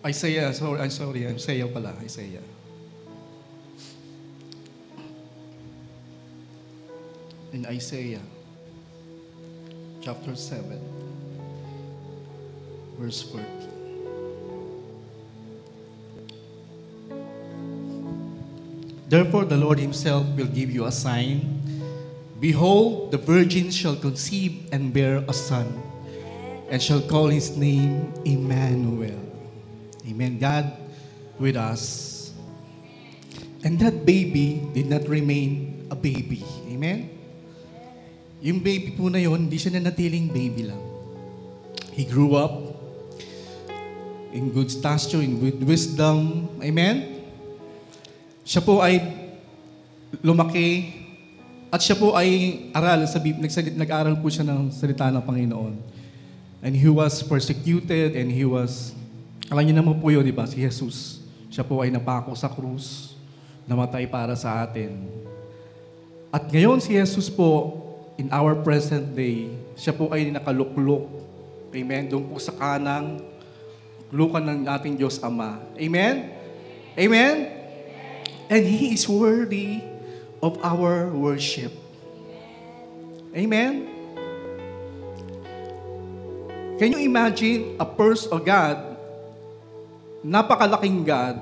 Isaiah pala, Isaiah. In Isaiah, chapter 7, verse 14. Therefore the Lord himself will give you a sign. Behold, the virgin shall conceive and bear a son, and shall call his name Emmanuel. Amen. God with us. And that baby did not remain a baby. Amen. Yung baby po na yun, hindi siya nanatiling baby lang. He grew up in good stature, in good wisdom. Amen? Siya po ay lumaki at siya po ay nag-aral po siya ng salita ng Panginoon. And he was persecuted and he was, alam niyo naman po yun, di ba? Si Jesus, siya po ay napako sa krus, namatay para sa atin. At ngayon si Jesus po, in our present day, siya po ay nakaluklok. Amen? Doon po sa kanang lukan ng ating Diyos Ama. Amen? Amen? And He is worthy of our worship. Amen? Can you imagine a person of God, napakalaking God,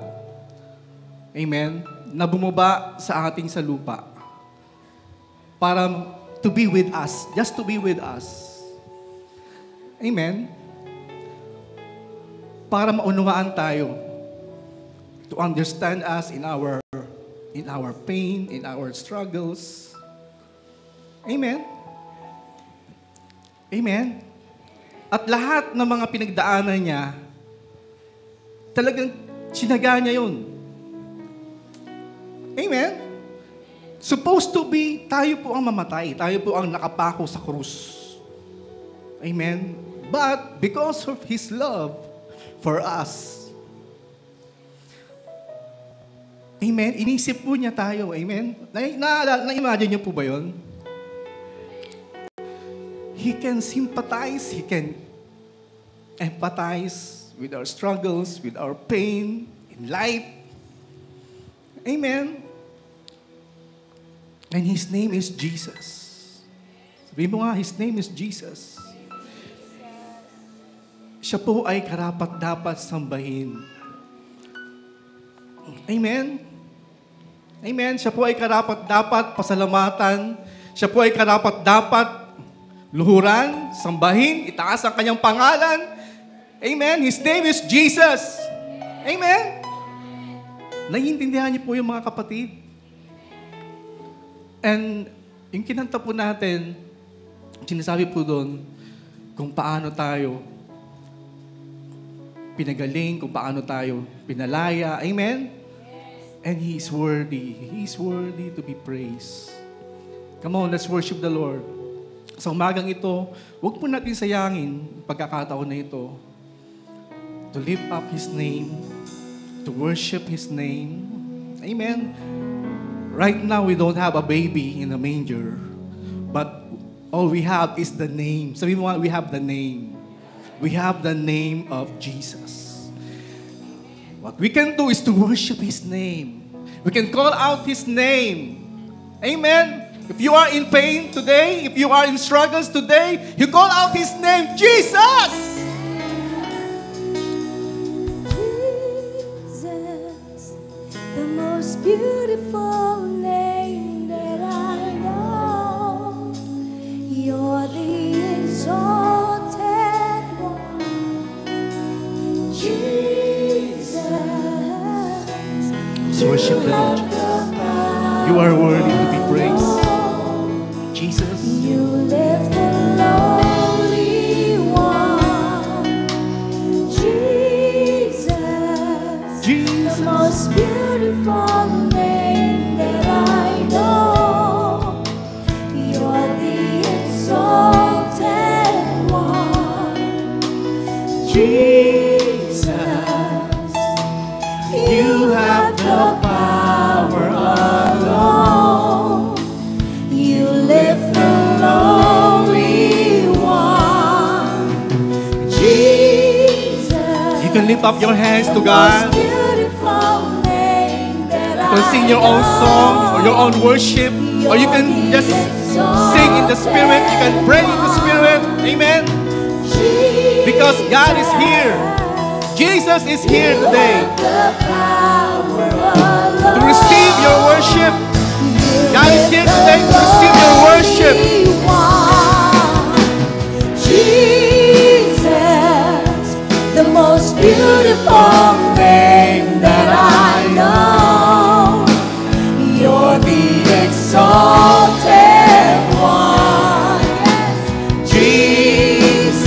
amen, na bumaba sa ating sa lupa para to be with us, just to be with us. Amen? Para maunawaan tayo, to understand us in our pain, in our struggles. Amen? Amen? At lahat ng mga pinagdaanan niya, talagang sinaga niya yun. Amen? Supposed to be, tayo po ang mamatay. Tayo po ang nakapako sa krus. Amen? But, because of His love for us, amen, inisip po niya tayo. Amen? Na-imagine niyo po ba yun? He can sympathize, He can empathize with our struggles, with our pain in life. Amen? And His name is Jesus. Sabihin mo nga, His name is Jesus. Siya po ay karapat-dapat sambahin. Amen? Amen? Siya po ay karapat-dapat pasalamatan. Siya po ay karapat-dapat luhuran, sambahin, itaas ang kanyang pangalan. Amen? His name is Jesus. Amen? Naiintindihan niyo po yung mga kapatid? And yung kinanta po natin, sinasabi po doon kung paano tayo pinagaling, kung paano tayo pinalaya. Amen? And He is worthy. He is worthy to be praised. Come on, let's worship the Lord. Sa umagang ito, huwag po natin sayangin ang pagkakataon na ito to lift up His name, to worship His name. Amen? Right now, we don't have a baby in a manger, but all we have is the name. Sabi mo nga, we have the name. We have the name of Jesus. What we can do is to worship His name. We can call out His name. Amen? If you are in pain today, if you are in struggles today, you call out His name, Jesus! Jesus, the most beautiful name that I know. You're the exalted one, Jesus. Let's worship the Lord Jesus. You are worthy to be praised. Jesus. You lift the lowly one, Jesus. Jesus. The most beautiful name that I know. You're the exalted one, Jesus. You have the power alone. You lift the lowly one, Jesus. You can lift lift up your hands to God. You can sing your own song or your own worship, or you can just sing in the Spirit. You can pray in the Spirit. Amen. Because God is here. Jesus is here today to receive your worship. God is here today to receive your worship. Jesus, the most beautiful name that I know. You're the exalted one. Jesus,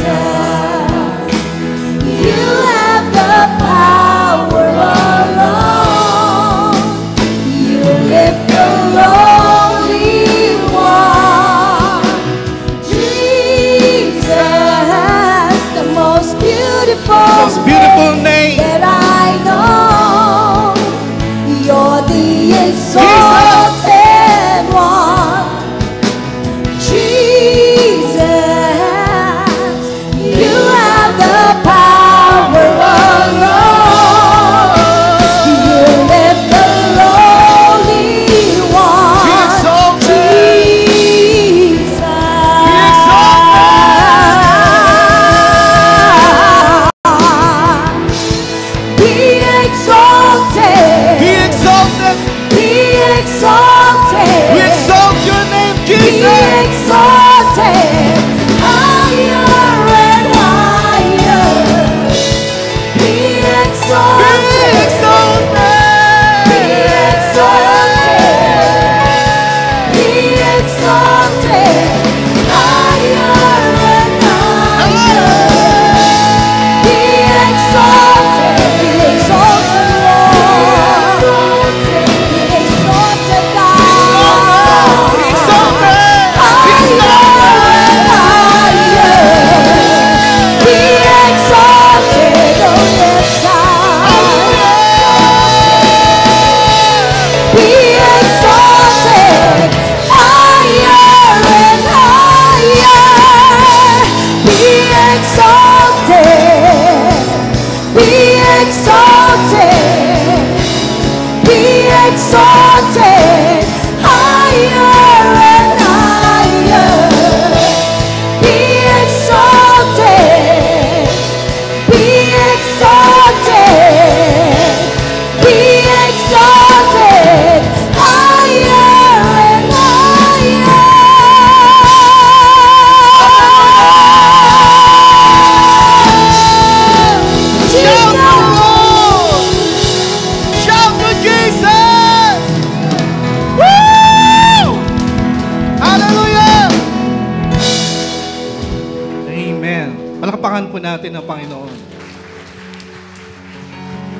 you have the power alone. You lift the lowly one. Jesus, the most beautiful name that I know. You're the exalted one. Jesus, you have the power alone. You lift the lowly one. Be exalted. Jesus. Be exalted. Be exalted. Be exalted. We exalt your name, Be Jesus. exalted. Higher and higher. Be exalted. Be exalted. Be exalted. Be exalted. Higher and higher. Be exalted. Be exalted, Lord. Be exalted, God. Be exalted. Be exalted. Be exalted, oh yes, God. Be exalted, higher and higher. Be exalted, be exalted, be exalted, higher and higher. Be exalted, be exalted, be exalted, higher and higher. Shout to Jesus. Lord. Shout to Jesus. Woo! Hallelujah! Amen. Palakpakan po natin ang Panginoon.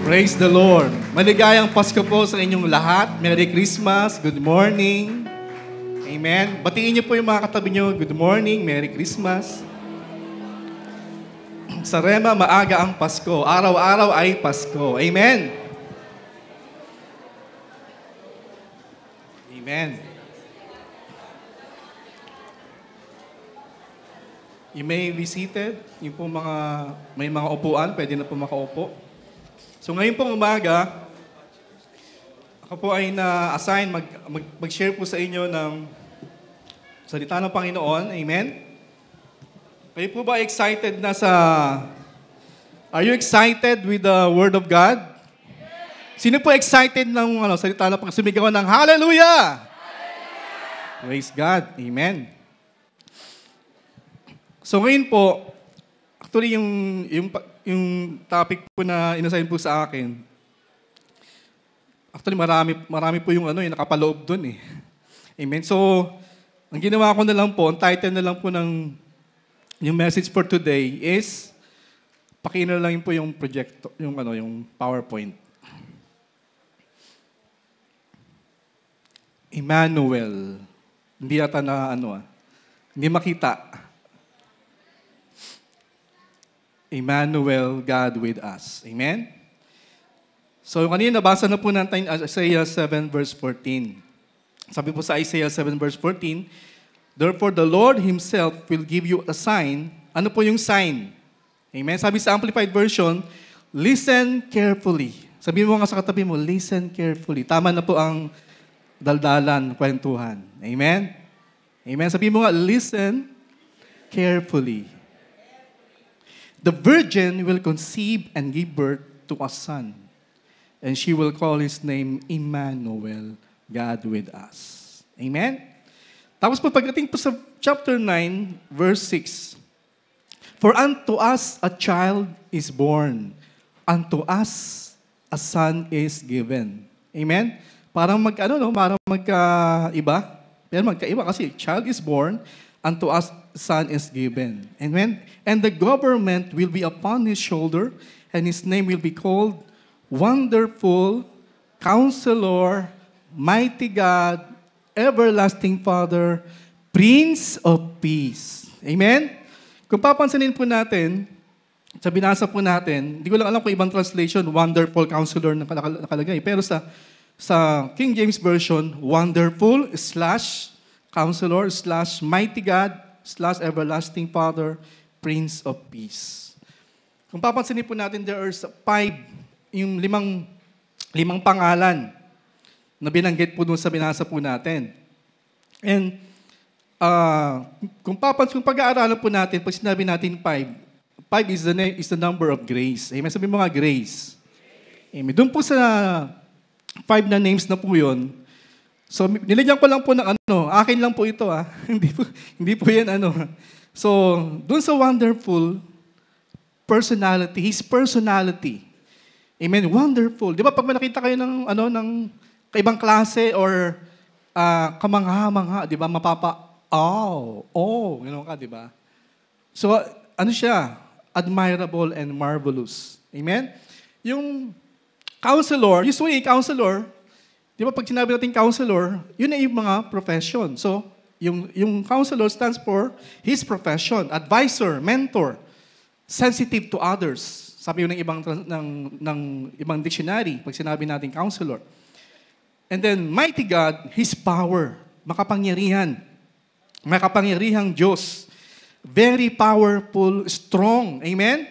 Praise the Lord. Maligayang Pasko po sa inyong lahat. Merry Christmas. Good morning. Amen. Batiin niyo po yung mga katabi niyo. Good morning. Merry Christmas. Sa Rema, maaga ang Pasko. Araw-araw ay Pasko. Amen. Amen. You may be seated. Yung po may mga upuan, pwede na po makaupo. So ngayon pong umaga, ako po ay na-assign mag-share po sa inyo ng salita ng Panginoon. Amen. Kayo po ba excited na Are you excited with the Word of God? Sino po excited ng salita ng Panginoon? Sumigawan ng Hallelujah! Praise God. Amen. So ngayon po, actually yung topic po na inassign po sa akin, actually marami po yung yung nakapaloob dun eh. Amen. So, ang ginawa ko na lang po, ang title na lang po ng yung message for today is pakiina lang po yung project, yung PowerPoint. Emmanuel. Hindi yata hindi makita. Emmanuel, God with us. Amen? So, kanina nabasa na po natin Isaiah 7 verse 14. Sabi po sa Isaiah 7 verse 14, therefore, the Lord Himself will give you a sign. Ano po yung sign? Amen? Sabi sa Amplified Version, Listen carefully. Sabihin mo nga sa katabi mo, listen carefully. Tama na po ang daldalan, kwentuhan. Amen? Amen. Sabihin mo nga, listen carefully. The virgin will conceive and give birth to a son, and she will call his name Emmanuel, God with us. Amen? Tapos po pagdating po sa chapter 9, verse 6, for unto us a child is born, unto us a son is given. Amen? Parang parang magkaiba. Pero magkaiba kasi child is born, unto us son is given. Amen? And the government will be upon his shoulder, and his name will be called Wonderful, Counselor, Mighty God, Everlasting Father, Prince of Peace. Amen? Kung papansinin po natin, sa binasa po natin, hindi ko lang alam kung ibang translation, Wonderful Counselor nakalagay. Pero sa King James Version, Wonderful / Counselor / Mighty God / Everlasting Father, Prince of Peace. Kung papansinin po natin, there are 5, yung limang pangalan na binanggit po doon sa binasa po natin. And kung pag-aaralan po natin, pag sinabi natin 5 is the number of grace. Amen. Sabi mo nga, grace. Amen. Doon po sa 5 na names na po yun, so nilagyan ko lang po ng akin lang po ito hindi po yan So, doon sa wonderful personality, his personality. Amen. Wonderful. Di ba pag nakita kayo ng kaibang klase or kamangha-mangha, di ba? Gano'n ka, di ba? So, siya? Admirable and marvelous. Amen? Yung counselor, usually counselor, di ba pag sinabi natin counselor, yun ay yung mga profession. So, yung counselor stands for his profession, advisor, mentor, sensitive to others. Sabi yun ng ibang dictionary pag sinabi natin counselor. And then, mighty God, his power, makapangyarihan, makapangyarihang Diyos, very powerful, strong. Amen?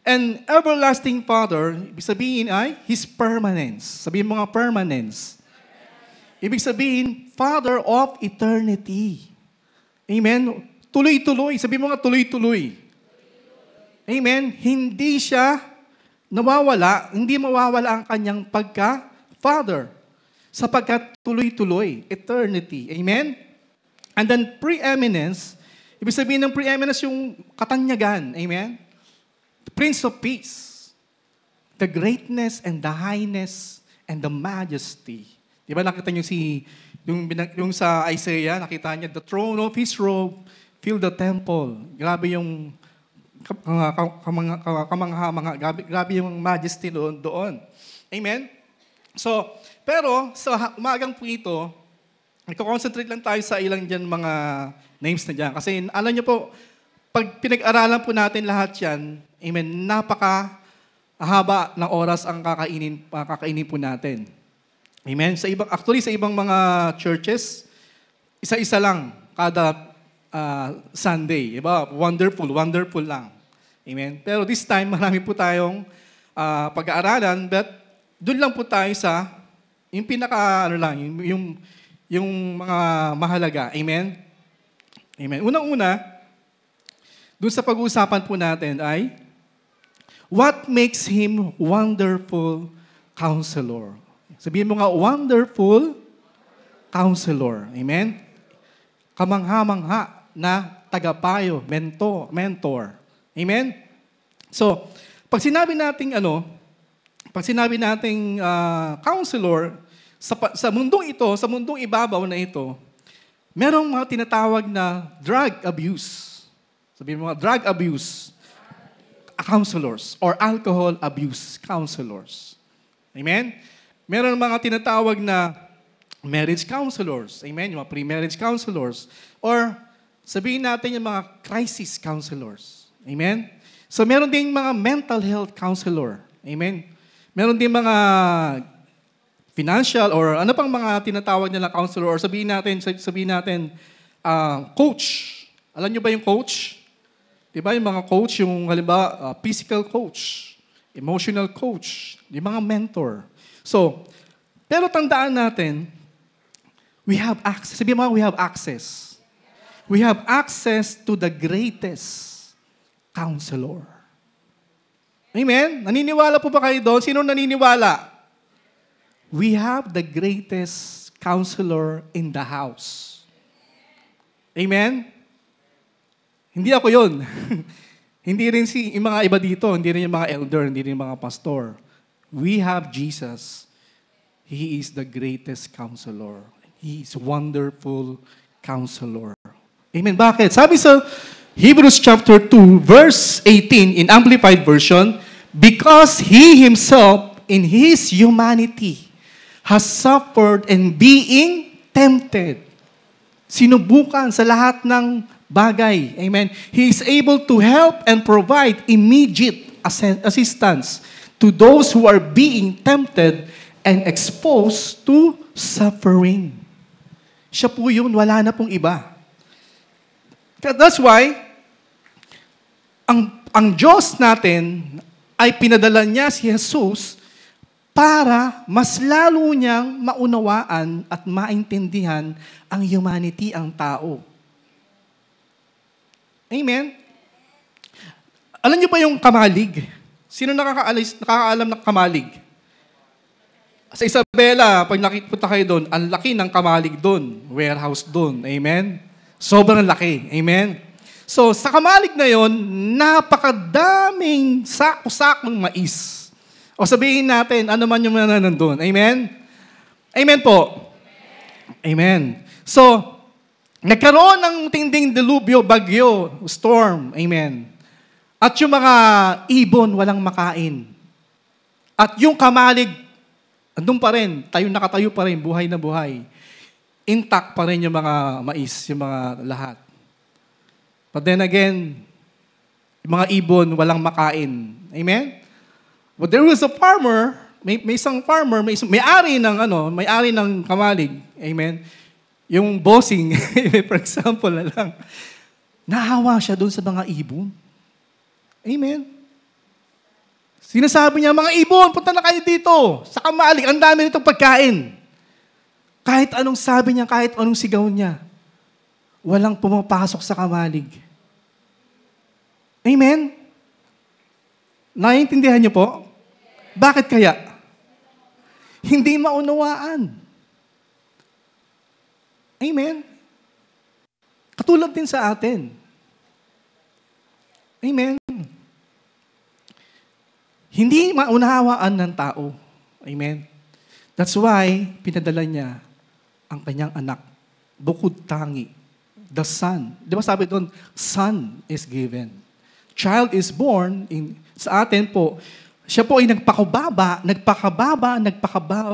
And everlasting Father, ibig sabihin ay his permanence. Sabihin mo nga permanence. Ibig sabihin, Father of eternity. Amen? Tuloy-tuloy. Sabihin mo nga tuloy-tuloy. Amen? Hindi siya nawawala, hindi mawawala ang kanyang pagka-Father. Sapagkat tuloy-tuloy, eternity. Amen? And then preeminence, ibig sabihin ng preeminence yung katanyagan. Amen? The Prince of Peace. The greatness and the highness and the majesty. Di ba nakita niyo yung sa Isaiah, nakita niya, the throne of his robe fill the temple. Grabe yung grabe yung majesty doon. Amen? So, pero sa umagang po ito, nagko-concentrate lang tayo sa ilang dyan mga names na dyan. Kasi alam niyo po, pag pinag-aralan po natin lahat yan, amen, napaka-haba ng oras ang kakainin po natin. Amen? Sa ibang mga churches, isa-isa lang kada Sunday. Diba? Wonderful lang. Amen? Pero this time, marami po tayong pag-aaralan, but doon lang po tayo sa yung yung mga mahalaga. Amen? Amen. Unang-una, doon sa pag-uusapan po natin ay, what makes him wonderful counselor? Sabihin mo nga, wonderful counselor. Amen? Kamangha-mangha na tagapayo, mentor. Amen? So, pag sinabi nating counselor, sa mundong ito, sa mundong ibabaw na ito, merong mga tinatawag na drug abuse. Sabihin mo nga, drug abuse counselors or alcohol abuse counselors. Amen? Meron mga tinatawag na marriage counselors. Amen? Yung mga pre-marriage counselors. Or sabihin natin yung mga crisis counselors. Amen? So meron din mga mental health counselor. Amen? Meron din mga financial or ano pang mga tinatawag nila counselor or sabihin natin coach. Alam niyo ba yung coach? 'Di ba yung mga coach, yung halimbawa physical coach. emotional coach, yung mga mentor. So, pero tandaan natin, we have access. Sabi mo, we have access. We have access to the greatest counselor. Amen? Naniniwala po ba kayo doon? Sino naniniwala? We have the greatest counselor in the house. Amen? Hindi ako yun. Hindi rin yung mga iba dito, hindi rin yung mga elder, hindi rin yung mga pastor. We have Jesus. He is the greatest counselor. He is wonderful counselor. Amen. Bakit? Sabi sa Hebrews chapter 2, verse 18 in Amplified Version, because He Himself in His humanity has suffered and being tempted. Sinubukan sa lahat ng bagay. Amen. He is able to help and provide immediate assistance to those who are being tempted and exposed to suffering. Siya po yun, wala na pong iba. That's why, ang Diyos natin ay pinadala niya si Jesus para mas lalo niyang maunawaan at maintindihan ang humanity, ang tao. Amen? Alam niyo ba yung kamalig? Sino nakakaalam ng kamalig? Sa Isabela, pag nakikita kayo doon, ang laki ng kamalig doon. Warehouse doon. Amen? Sobrang laki. Amen? So, sa kamalig na yon, napakadaming sako-sakong mais. O sabihin natin, ano man yung mga nandun. Amen? Amen po? Amen. So, nagkaroon ng tinding dilubyo, bagyo, storm. Amen. At yung mga ibon, walang makain. At yung kamalig, andun pa rin, nakatayo pa rin, buhay na buhay. Intact pa rin yung mga mais, yung mga lahat. But then again, yung mga ibon, walang makain. Amen? But there was a farmer, may isang farmer, may-ari ng kamalig. Amen? Yung bossing, for example na lang, nahawa siya doon sa mga ibon. Amen? Sinasabi niya, mga ibon, punta na kayo dito, sa kamalig, ang dami nitong pagkain. Kahit anong sabi niya, kahit anong sigaw niya, walang pumapasok sa kamalig. Amen? Naiintindihan niyo po? Bakit kaya? Hindi maunawaan. Amen? Katulad din sa atin. Amen? Hindi maunawaan ng tao. Amen? That's why, pinadala niya ang kanyang anak, bukod tangi, the Son. Di ba sabi doon, Son is given. Child is born, sa atin po, siya po ay nagpakababa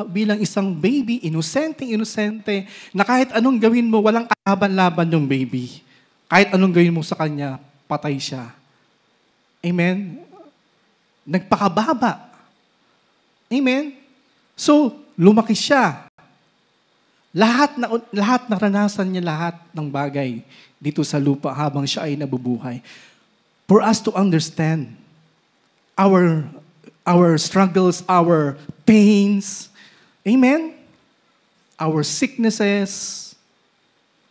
bilang isang baby, inosente, na kahit anong gawin mo, walang kalaban-laban yung baby. Kahit anong gawin mo sa kanya, patay siya. Amen? Nagpakababa. Amen? So, lumaki siya. Lahat naranasan niya lahat ng bagay dito sa lupa habang siya ay nabubuhay. For us to understand our struggles, our pains, amen? Our sicknesses,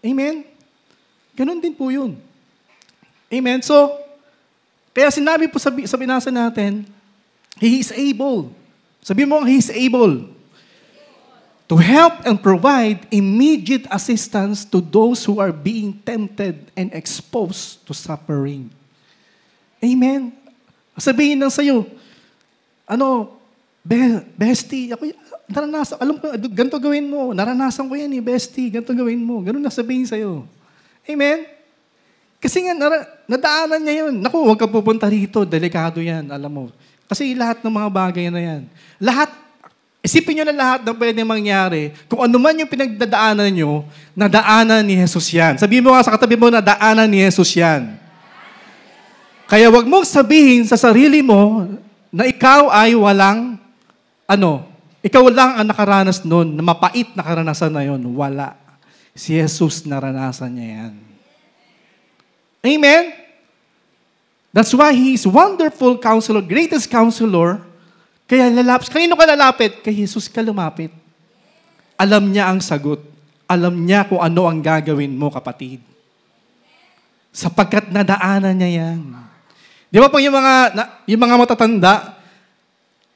amen? Ganon din po yun. Amen? So, kaya sinabi po sa binasa natin, He is able. Sabi mo, He is able to help and provide immediate assistance to those who are being tempted and exposed to suffering. Amen? Sabihin lang sa'yo, bestie, ako, naranasan, alam ko, ganito gawin mo, naranasan ko yan bestie, ganito gawin mo, ganun na sabihin sa'yo. Amen? Kasi nga, nadaanan niya yun. Naku, huwag ka pupunta rito, delikado yan, alam mo. Kasi lahat ng mga bagay na yan. Isipin nyo na lahat ng pwede mangyari. Kung ano man yung pinagdadaanan nyo, nadaanan ni Jesus yan. Sabihin mo nga sa katabi mo, nadaanan ni Jesus yan. Kaya wag mong sabihin sa sarili mo na ikaw ay ikaw lang ang nakaranas noon, na mapait na karanasan na yun. Wala. Si Jesus naranasan niya yan. Amen? That's why He is wonderful counselor, greatest counselor. Kaya kanino ka lalapit? Kay Jesus ka lumapit. Alam niya ang sagot. Alam niya kung ano ang gagawin mo, kapatid. Sapagkat nadaanan niya yan. Di ba pag yung mga matatanda,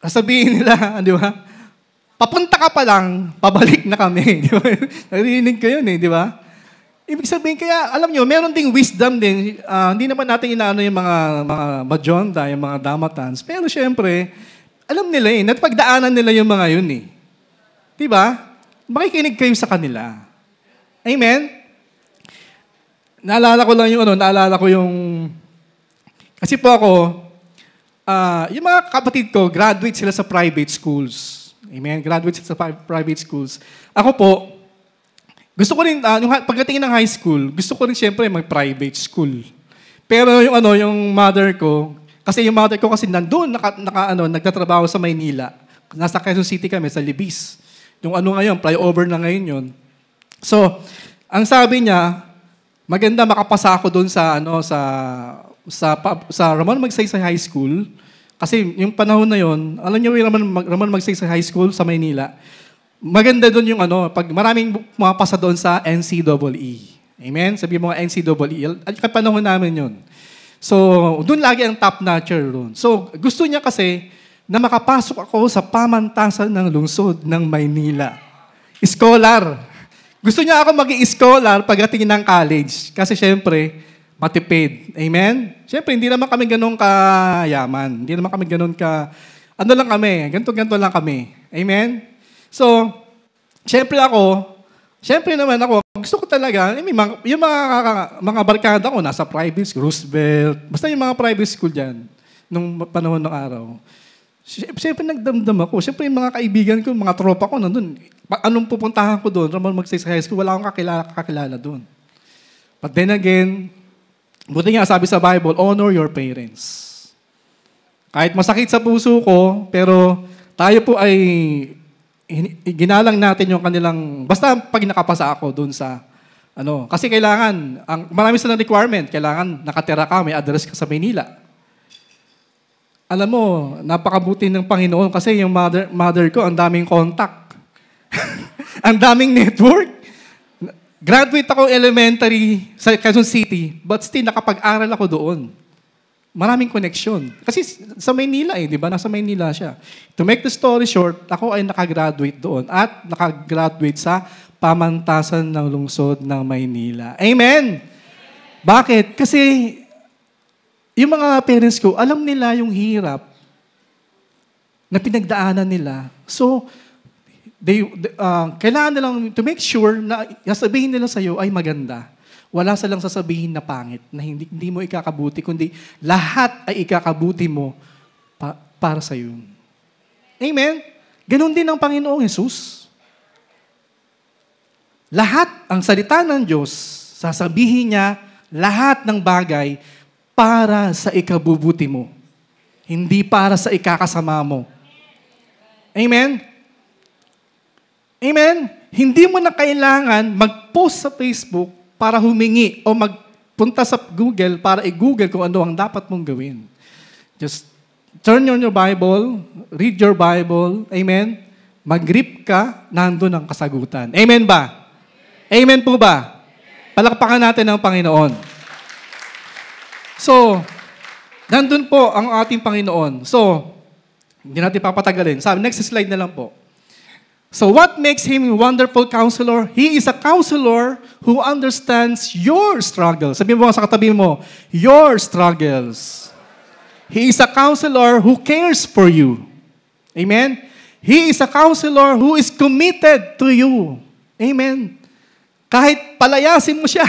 sasabihin nila, di ba? Papunta ka pa lang, pabalik na kami. Di ba? Narinig ko yun di ba? Ibig sabihin, kaya alam nyo, meron ding wisdom din. Hindi naman natin inaano yung mga majonda, yung mga damatans. Pero syempre, alam nila napagdaanan nila yung mga yun Di ba? Makikinig kayo sa kanila. Amen? Naalala ko yung kasi po ako, yung mga kapatid ko, graduate sila sa private schools. Amen? Graduate sila sa private schools. Ako po, gusto ko rin, pagdating ng high school, gusto ko rin siyempre mag-private school. Pero yung mother ko, kasi nandun, nagtatrabaho sa Maynila. Nasa Quezon City kami, sa Libis. Yung ngayon, flyover na ngayon yun. So, ang sabi niya, maganda makapasa ako doon sa Ramon Magsaysay High School. Kasi yung panahon na yon, alam niyo yung Ramon Magsaysay High School sa Maynila. Maganda doon yung pag maraming mapasa doon sa NCAA. Amen? Sabi mo nga NCAA. At panahon namin yun. So, doon lagi ang top notcher doon. So, gusto niya kasi na makapasok ako sa pamantasan ng lungsod ng Maynila. Scholar. Gusto niya ako maging scholar pagdating ng college. Kasi syempre, matipid. Amen? Syempre, hindi naman kami ganun kayaman. Hindi naman kami ganun lang kami. Ganto lang kami. Amen? So, syempre naman ako, gusto ko talaga, yung mga barkada ko, nasa private school, Roosevelt, basta yung mga private school dyan, nung panahon ng araw. Siyempre nagdamdam ako. Siyempre yung mga kaibigan ko, mga tropa ko nandun. Anong pupuntahan ko doon? Ramon Magsaysay High School, wala akong kakilala doon. But then again, buti nga sabi sa Bible, honor your parents. Kahit masakit sa puso ko, pero tayo po ay ginalang natin yung kanilang, basta pag nakapasa ako doon sa, kasi kailangan, marami silang requirement, kailangan nakatira ka, may address ka sa Maynila. Alam mo, napakabuti ng Panginoon kasi yung mother ko, ang daming contact. Ang daming network. Graduate ako elementary sa Quezon City, but still nakapag-aral ako doon. Maraming connection. Kasi sa Maynila di ba? Nasa Maynila siya. To make the story short, ako ay nakagraduate doon at nakagraduate sa pamantasan ng lungsod ng Maynila. Amen? Bakit? Kasi yung mga parents ko, alam nila yung hirap na pinagdaanan nila. So, kailangan nilang to make sure na sasabihin nila sa'yo ay maganda. Wala silang sasabihin na pangit, na hindi mo ikakabuti, kundi lahat ay ikakabuti mo para sa'yo. Amen? Ganon din ang Panginoong Jesus. Lahat ang salita ng Diyos, sasabihin niya lahat ng bagay para sa ikabubuti mo. Hindi para sa ikakasama mo. Amen? Amen? Hindi mo na kailangan mag-post sa Facebook para humingi o magpunta sa Google para i-Google kung ano ang dapat mong gawin. Just turn on your Bible, read your Bible, amen? Mag-grip ka, nandun ang kasagutan. Amen ba? Amen po ba? Palakpakan natin ang Panginoon. So, nandun po ang ating Panginoon. So, hindi natin papatagalin. Sabi, next slide na lang po. So, what makes Him a wonderful counselor? He is a counselor who understands your struggles. Sabihin mo sa katabi mo, your struggles. He is a counselor who cares for you. Amen? He is a counselor who is committed to you. Amen? Kahit palayasin mo siya.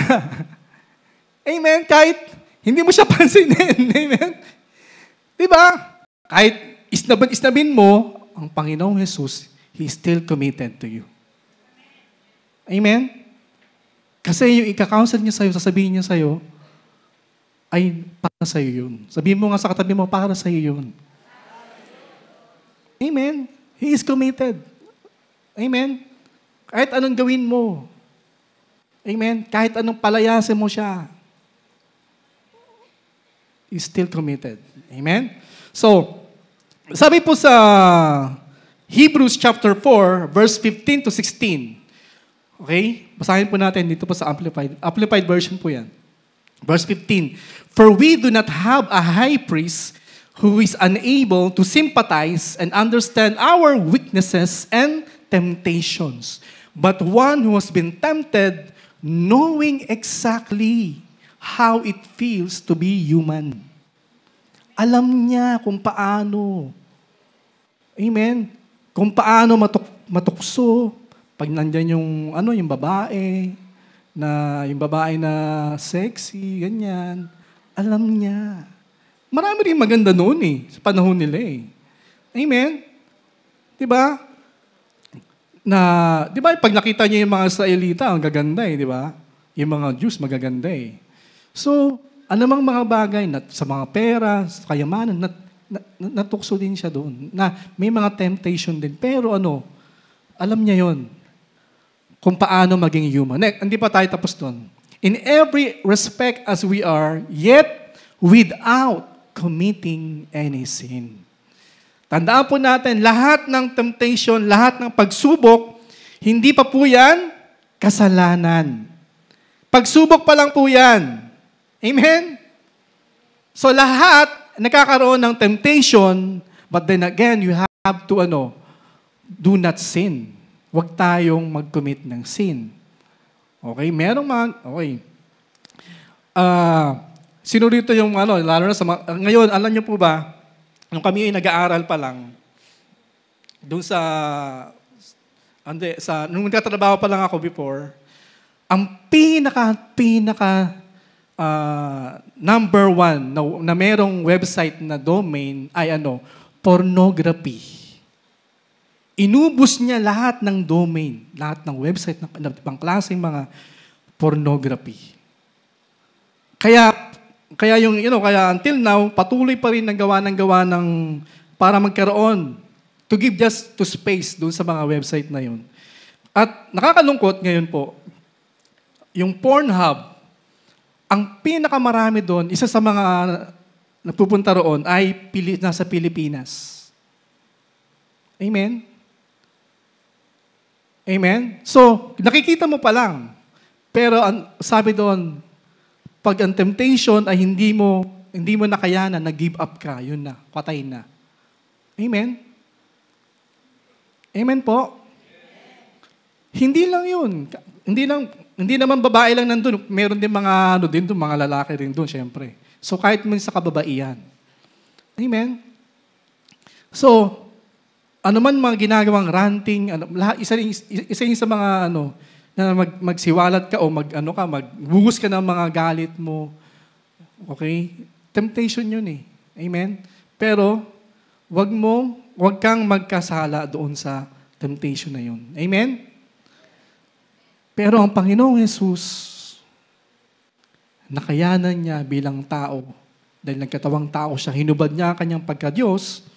Amen? Kahit hindi mo siya pansinin. Amen? Diba? Kahit isnabin mo, ang Panginoong Jesus, He is still committed to you. Amen? Kasi yung ika-counsel niya sa'yo, sasabihin niya sa'yo, ay para sa'yo yun. Sabihin mo nga sa katabi mo, para sa'yo yun. Amen? He is committed. Amen? Kahit anong gawin mo. Amen? Kahit anong palayasin mo siya. is still committed. Amen? So, sabi po sa Hebrews chapter 4, verse 15 to 16. Okay? Basahin po natin dito po sa Amplified version po yan. Verse 15. For we do not have a high priest who is unable to sympathize and understand our weaknesses and temptations, but one who has been tempted, knowing exactly how it feels to be human. Alam niya kung paano. Amen? Kung paano matukso pag nandyan yung babae na sexy, ganyan. Alam niya. Marami rin maganda noon sa panahon nila Amen? Diba? Diba, pag nakita niyo yung mga Israelita, ang gaganda diba? Yung mga Jews, magaganda So, anumang mga bagay, sa mga pera, sa kayamanan, natukso din siya doon. Na may mga temptation din. Pero alam niya yon kung paano maging human. Hindi pa tayo tapos doon. In every respect as we are, yet without committing any sin. Tandaan po natin, lahat ng temptation, lahat ng pagsubok, hindi pa po yan kasalanan. Pagsubok pa lang po yan. Amen? So lahat, nakakaroon ng temptation, but then again, you have to, do not sin. Huwag tayong mag-commit ng sin. Okay? Sino rito yung, lalo na ngayon, alam niyo po ba, nung kami ay nag-aaral pa lang, doon nung nagtatrabaho pa lang ako before, ang pinaka number one na merong website na domain ay pornography. Inubos niya lahat ng domain, lahat ng website ng ibang klaseng mga pornography. Kaya kaya until now, patuloy pa rin gawa ng para magkaroon, to give just to space doon sa mga website na yun. At nakakalungkot ngayon po, yung Pornhub, ang pinakamarami doon, isa sa mga nagpupunta roon ay nasa Pilipinas. Amen? Amen? So, nakikita mo pa lang. Pero sabi doon, pag ang temptation ay hindi mo nakayanan, nag-give up ka, yun na, patay na. Amen? Amen po? Hindi lang yun. Hindi naman babae lang nandun. Meron din mga mga lalaki rin doon, syempre. So kahit man sa kababaihan. Amen? So, man mga ginagawang ranting, isa yung sa mga na magsiwalat ka o magbuhos ka ng mga galit mo. Okay? Temptation yun Amen? Pero, wag kang magkasala doon sa temptation na yun. Amen? Pero ang Panginoong Jesus, nakayanan niya bilang tao, dahil nagkatawang tao siya, hinubad niya ang kanyang pagka-Diyos,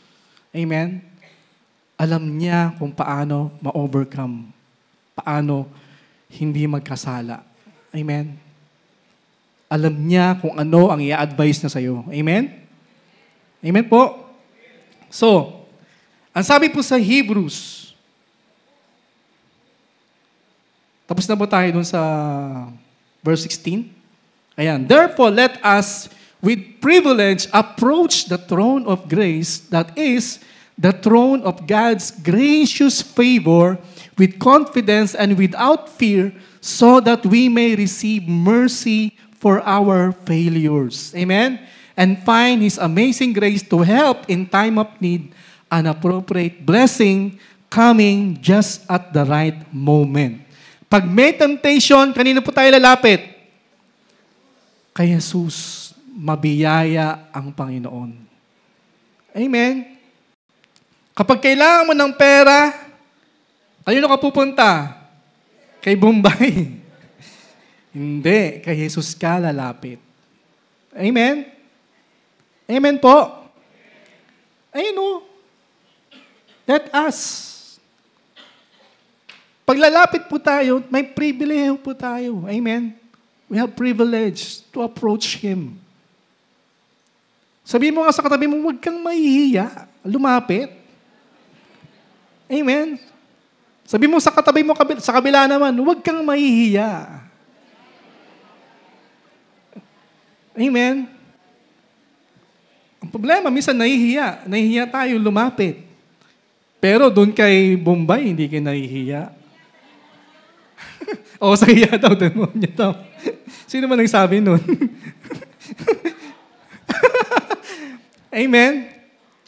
amen? Alam niya kung paano ma-overcome, paano hindi magkasala. Amen? Alam niya kung ano ang i-advise na sa'yo. Amen? Amen po? So, ang sabi po sa Hebrews, tapos na po tayo dun sa verse 16. Ayan. Therefore, let us with privilege approach the throne of grace, that is, the throne of God's gracious favor, with confidence and without fear, so that we may receive mercy for our failures. Amen? And find His amazing grace to help in time of need, an appropriate blessing coming just at the right moment. Pag may temptation, kanino po tayo lalapit? Kay Jesus, mabiyaya ang Panginoon. Amen? Kapag kailangan mo ng pera, kanino ka pupunta? Kay Bombay. Hindi, kay Jesus ka lalapit. Amen? Amen po? Ayun let us. Paglalapit po tayo, may privilege po tayo. Amen? We have privilege to approach Him. Sabihin mo nga sa katabi mo, huwag kang mahihiya. Lumapit. Amen? Sabihin mo sa katabi mo, sa kabila naman, huwag kang mahihiya. Amen? Ang problema, minsan nahihiya. Nahihiya tayo lumapit. Pero doon kay Bombay, hindi kayo nahihiya. O, sa hiya daw, demonyo daw. Sino man nagsabi nun? Amen?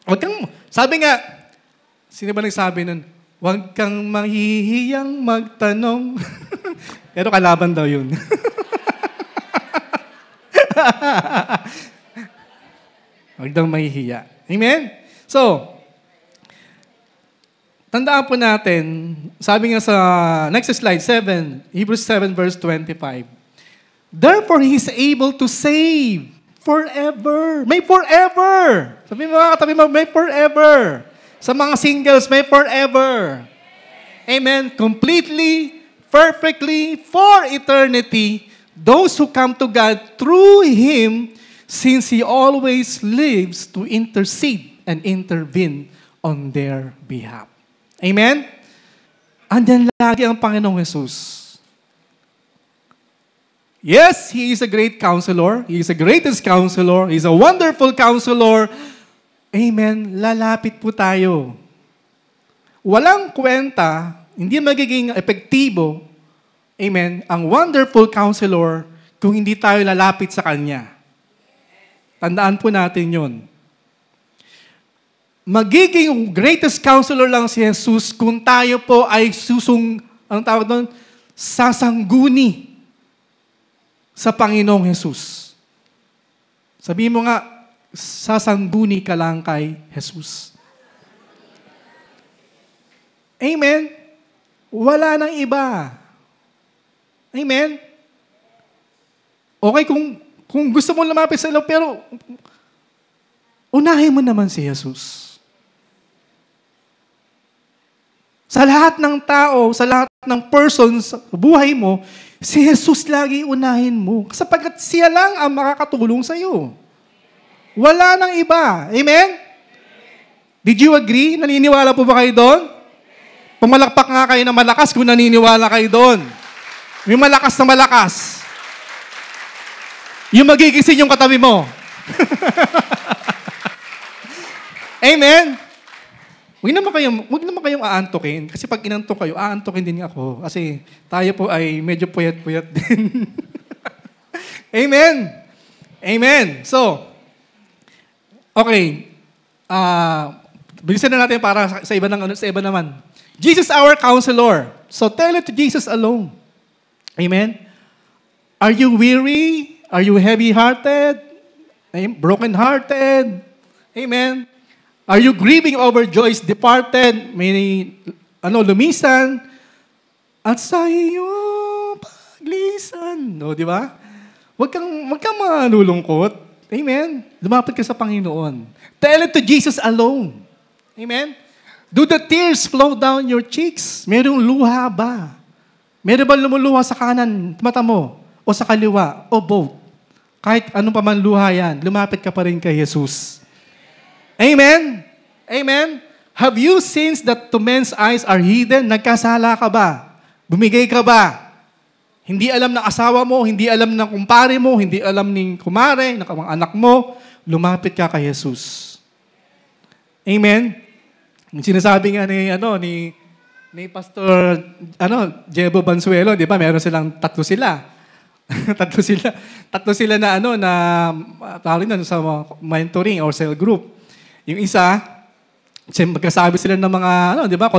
Huwag kang, sabi nga, sino ba nagsabi nun? Huwag kang mahihiyang magtanong. Pero kalaban daw yun. Huwag daw mahihiya. Amen? So, tandaan po natin, sabi nga sa next slide, Hebrews 7 verse 25. Therefore, He is able to save forever. May forever. Sabi mo mga katabi mo, may forever. Sa mga singles, may forever. Amen. Completely, perfectly, for eternity, those who come to God through Him, since He always lives to intercede and intervene on their behalf. Amen? Andyan lagi ang Panginoong Jesus. Yes, He is a great counselor. He is the greatest counselor. He is a wonderful counselor. Amen. Lalapit po tayo. Walang kwenta, hindi magiging epektibo, amen, ang wonderful counselor kung hindi tayo lalapit sa Kanya. Tandaan po natin yun. Magiging greatest counselor lang si Jesus kung tayo po ay anong tawag doon? Sasangguni sa Panginoong Jesus. Sabihin mo nga, sasangguni ka lang kay Jesus. Amen? Wala nang iba. Amen? Okay, kung gusto mo lumapit sa Lord, pero unahin mo naman si Jesus. Sa lahat ng tao, sa lahat ng persons sa buhay mo, si Jesus lagi unahin mo. Sapagkat siya lang ang makakatulong sa iyo. Wala nang iba. Amen? Did you agree? Naniniwala po ba kayo doon? Pumalakpak nga kayo na malakas kung naniniwala kayo doon. Yung malakas na malakas. Yung magigising yung katabi mo. Amen? Huwag naman kayong aantukin. Kasi pag inantok kayo, aantukin din ako. Kasi tayo po ay medyo puyat-puyat din. Amen? Amen. So, okay. Bilisan na natin para sa iba naman. Jesus our counselor. So tell it to Jesus alone. Amen? Are you weary? Are you heavy-hearted? Broken-hearted? Amen? Are you grieving over joys departed? May lumisan? At sa iyong paglisan. No, di ba? Huwag kang malulungkot. Amen? Lumapit ka sa Panginoon. Tell it to Jesus alone. Amen? Do the tears flow down your cheeks? Merong luha ba? Meron ba lumuluha sa kanan, mata mo? O sa kaliwa? O both? Kahit anong pa man luha yan, lumapit ka pa rin kay Jesus. Amen? Amen? Have you sins that to men's eyes are hidden? Nagkasala ka ba? Bumigay ka ba? Hindi alam ng asawa mo, hindi alam ng kumpare mo, hindi alam ng kumare, ng mga anak mo, lumapit ka kay Jesus. Amen? Yung sinasabi nga ni Pastor Jebo Bansuelo, di ba? Meron silang tatlo sila. tatlo sila na tawag na sa mentoring or cell group. Yung isa, magkasabi sila ng mga, di ba,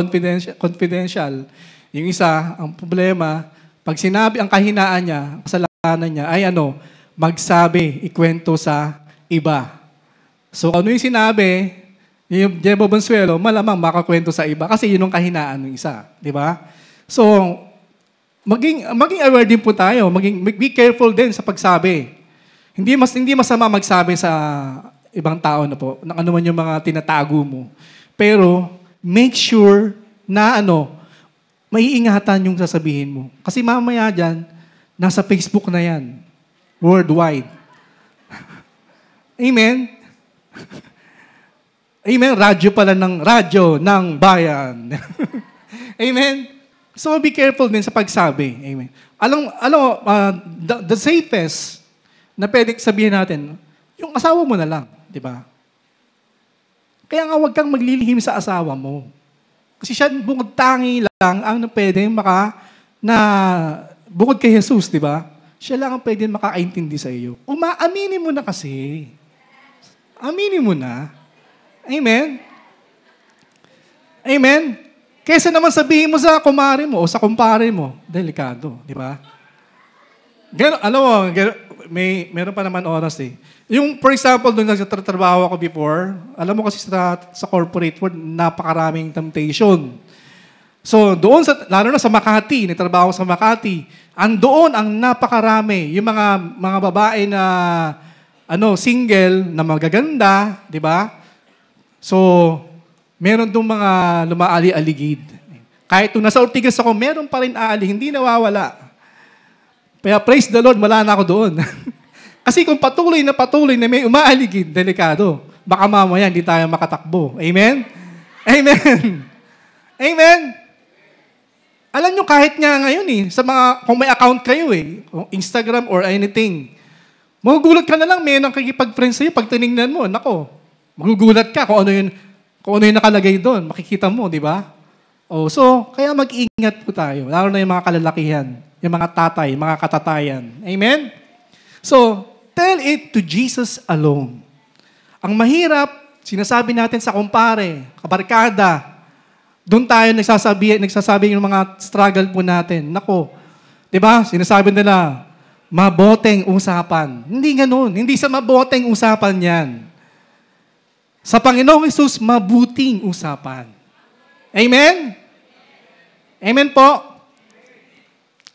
confidential. Yung isa, ang problema, pag sinabi ang kahinaan niya, kasalanan niya, ay magsabi, ikwento sa iba. So, ano yung sinabi, yung Jebo Bansuelo, malamang makakwento sa iba kasi yun ang kahinaan ng isa. Di ba? So, maging aware din po tayo. Be careful din sa pagsabi. Hindi masama magsabi sa ibang tao na po, ng ano man yung mga tinatago mo. Pero, make sure na maiingatan yung sasabihin mo. Kasi mamaya dyan, nasa Facebook na yan. Worldwide. Amen? Amen? Radyo ng bayan. Amen? So be careful din sa pagsabi. Amen. The safest na pwedeng sabihin natin, yung asawa mo na lang, di ba? Kaya nga huwag kang maglilihim sa asawa mo. Kasi siya bukod tangi lang ang pwedeng bukod kay Jesus, di ba? Siya lang ang pwedeng makaintindi sa iyo. Aminin mo na kasi. Aminin mo na. Amen? Amen? Kesa naman sabihin mo sa kumare mo o sa kumpare mo, delikado, di ba? Meron pa naman oras eh. Yung, for example, doon nagtatrabaho ako before, alam mo kasi sa corporate world, napakaraming temptation. So, doon, lalo na sa Makati, nagtrabaho sa Makati, doon ang napakarami, yung mga babae na single, na magaganda, di ba? So, meron doon mga lumaali-aligid. Kahit nung nasa Ortigas ako, meron pa rin aali, hindi nawawala. Kaya praise the Lord, wala na ako doon. Kasi kung patuloy na may umaaligid, delikado. Baka mamaya hindi tayo makatakbo. Amen? Amen! Amen! Alam nyo, kahit nga ngayon kung may account kayo Instagram or anything, magugulat ka na lang, may nakikipag-friend sa'yo, pag tinignan mo, nako, magugulat ka kung ano yung nakalagay doon, makikita mo, di ba? So, kaya mag-ingat po tayo, lalo na yung mga kalalakihan, yung mga tatay, mga katatayan. Amen? So, tell it to Jesus alone. Ang mahirap, sinasabi natin sa kumpare, kabarkada, doon tayo nagsasabi yung mga struggle po natin. Nako, di ba? Sinasabi nila, maboteng usapan. Hindi ganun. Hindi sa maboteng usapan yan. Sa Panginoong Hesus, mabuting usapan. Amen? Amen po?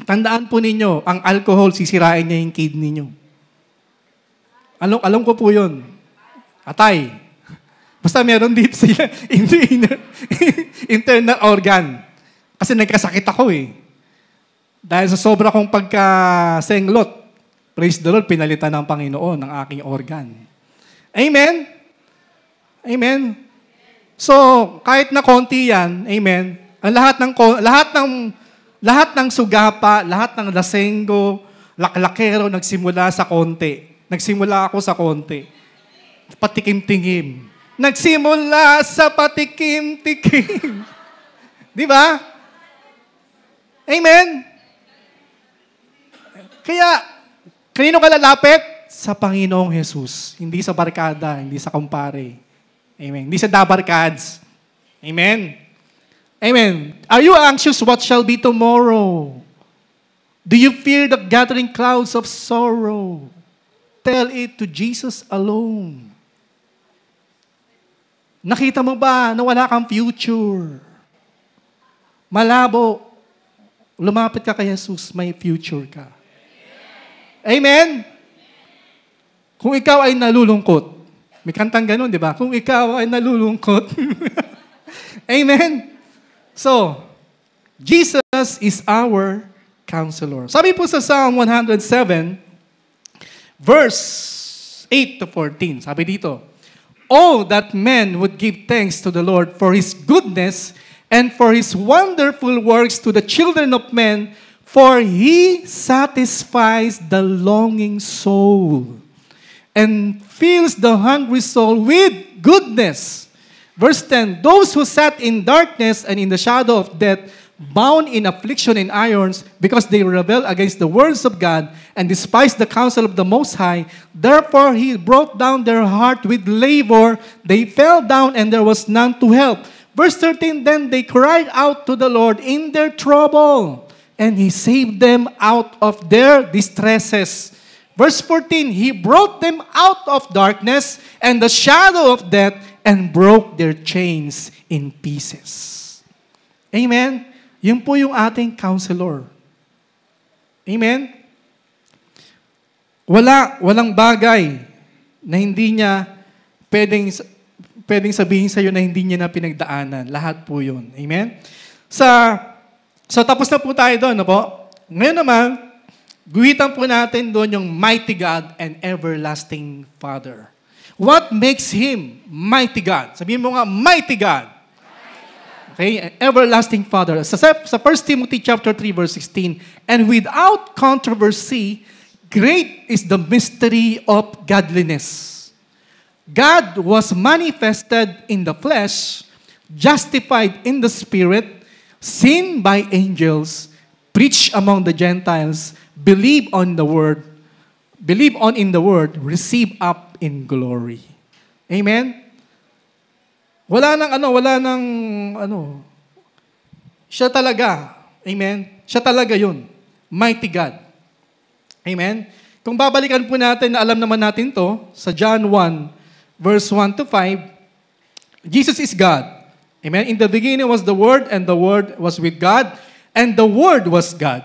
Tandaan po ninyo, ang alcohol, sisirain niya yung kidney niyo. Alam ko po yun. Atay. Basta meron dito sila internal organ. Kasi nagkasakit ako Dahil sa sobra kong pagkasenglot, praise the Lord, pinalitan ng Panginoon ng aking organ. Amen? Amen? So, kahit na konti yan, amen, ang lahat ng sugapa, lahat ng lasenggo, laklakero, nagsimula sa konti. Nagsimula ako sa konti. Patikim-tingim. Nagsimula sa patikim-tikim. Di ba? Amen? Kaya, kanino ka lalapit? Sa Panginoong Jesus. Hindi sa barkada, hindi sa kumpare. Amen. Hindi sa dabarkads. Amen? Amen. Are you anxious what shall be tomorrow? Do you fear the gathering clouds of sorrow? Tell it to Jesus alone. Nakita mo ba na wala kang future? Malabo. Lumapit ka kay Jesus, may future ka. Amen? Kung ikaw ay nalulungkot, may kantang ganun, di ba? Kung ikaw ay nalulungkot. Amen? So, Jesus is our counselor. Sabi po sa Psalm 107, verse 8 to 14, sabi dito, "Oh, that men would give thanks to the Lord for His goodness and for His wonderful works to the children of men, for He satisfies the longing soul and fills the hungry soul with goodness." Verse 10, "Those who sat in darkness and in the shadow of death, bound in affliction and irons, because they rebelled against the words of God and despised the counsel of the Most High. Therefore He brought down their heart with labor. They fell down and there was none to help." Verse 13, "Then they cried out to the Lord in their trouble, and He saved them out of their distresses." Verse 14, "He brought them out of darkness and the shadow of death and broke their chains in pieces." Amen? Yun po yung ating counselor. Amen? Walang bagay na hindi niya pwedeng sabihin sa iyo na hindi niya na pinagdaanan. Lahat po yun. Amen? So tapos na po tayo doon, no po? Ngayon naman, guhitan po natin doon yung mighty God and everlasting Father. What makes Him mighty God? Sabihin mo nga, mighty God. Okay, everlasting Father. Sa 1 Timothy chapter 3 verse 16, and without controversy, great is the mystery of godliness. God was manifested in the flesh, justified in the Spirit, seen by angels, preached among the Gentiles, believe on in the word, receive up in glory. Amen? Wala nang siya talaga. Amen? Siya talaga yun. Mighty God. Amen? Kung babalikan po natin, na alam naman natin to, sa John 1, verse 1 to 5, Jesus is God. Amen? In the beginning was the Word, and the Word was with God, and the Word was God.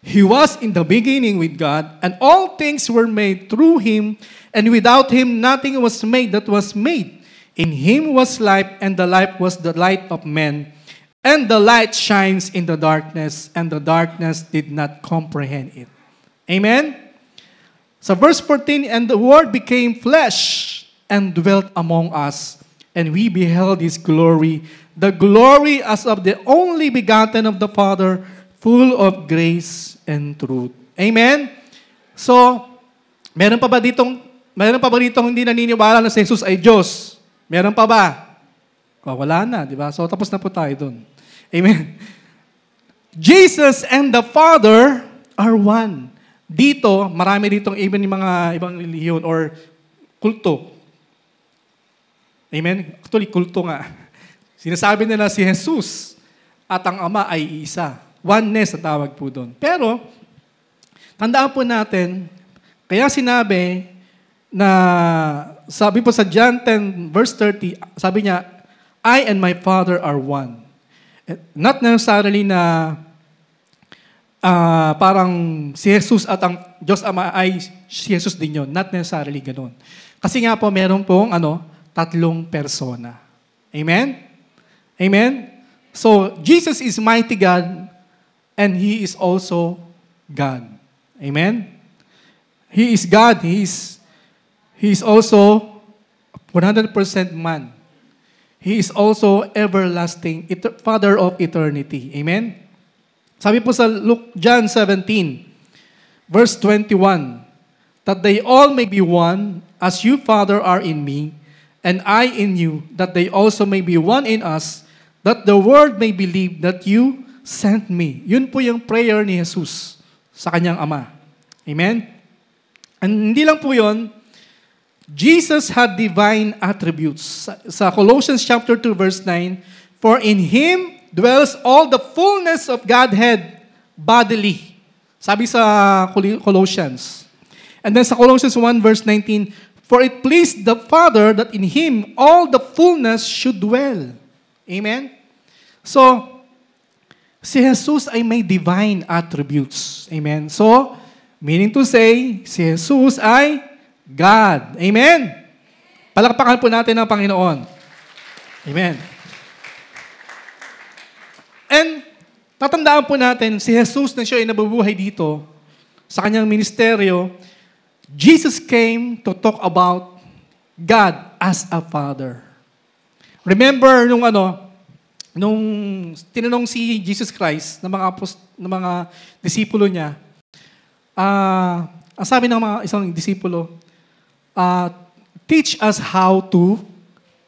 He was in the beginning with God, and all things were made through Him, and without Him nothing was made that was made. In Him was life, and the life was the light of men. And the light shines in the darkness, and the darkness did not comprehend it. Amen? So verse 14, and the Word became flesh, and dwelt among us, and we beheld His glory, the glory as of the only begotten of the Father, full of grace and truth. Amen? So, meron pa ba ditong hindi naniniwala na si Jesus ay Diyos? Meron pa ba? Wala na, di ba? So, tapos na po tayo dun. Amen? Jesus and the Father are one. Dito, marami ditong even yung mga ibang relihiyon or kulto. Amen? Actually, kulto nga. Sinasabi nila si Jesus at ang Ama ay isa. Oneness ang tawag po doon. Pero, tandaan po natin, kaya sinabi na, sabi po sa John 10 verse 30, sabi niya, I and my Father are one. Not necessarily na parang si Jesus at ang Diyos Ama ay si Jesus din yun. Not necessarily ganun. Kasi nga po, meron pong tatlong persona. Amen? Amen? So, Jesus is mighty God and He is also God. Amen? He is God. He is also 100% man. He is also everlasting, Father of eternity. Amen? Sabi po sa John 17, verse 21, that they all may be one, as you, Father, are in me, and I in you, that they also may be one in us, that the world may believe that you sent me. Yun po yung prayer ni Jesus sa kanyang Ama. Amen? And hindi lang po yun, Jesus had divine attributes. Sa Colossians chapter 2 verse 9, for in Him dwells all the fullness of Godhead bodily. Sabi sa Colossians. And then sa Colossians 1 verse 19, for it pleased the Father that in Him all the fullness should dwell. Amen? So, si Jesus ay may divine attributes. Amen? So, meaning to say, si Jesus ay God. Amen? Palakpakan po natin ang Panginoon. Amen. And, tatandaan po natin, si Jesus na siya ay nabubuhay dito sa kanyang ministeryo, Jesus came to talk about God as a Father. Remember nung tinanong si Jesus Christ ng mga disipulo niya, ang sabi ng mga isang disipulo, teach us how to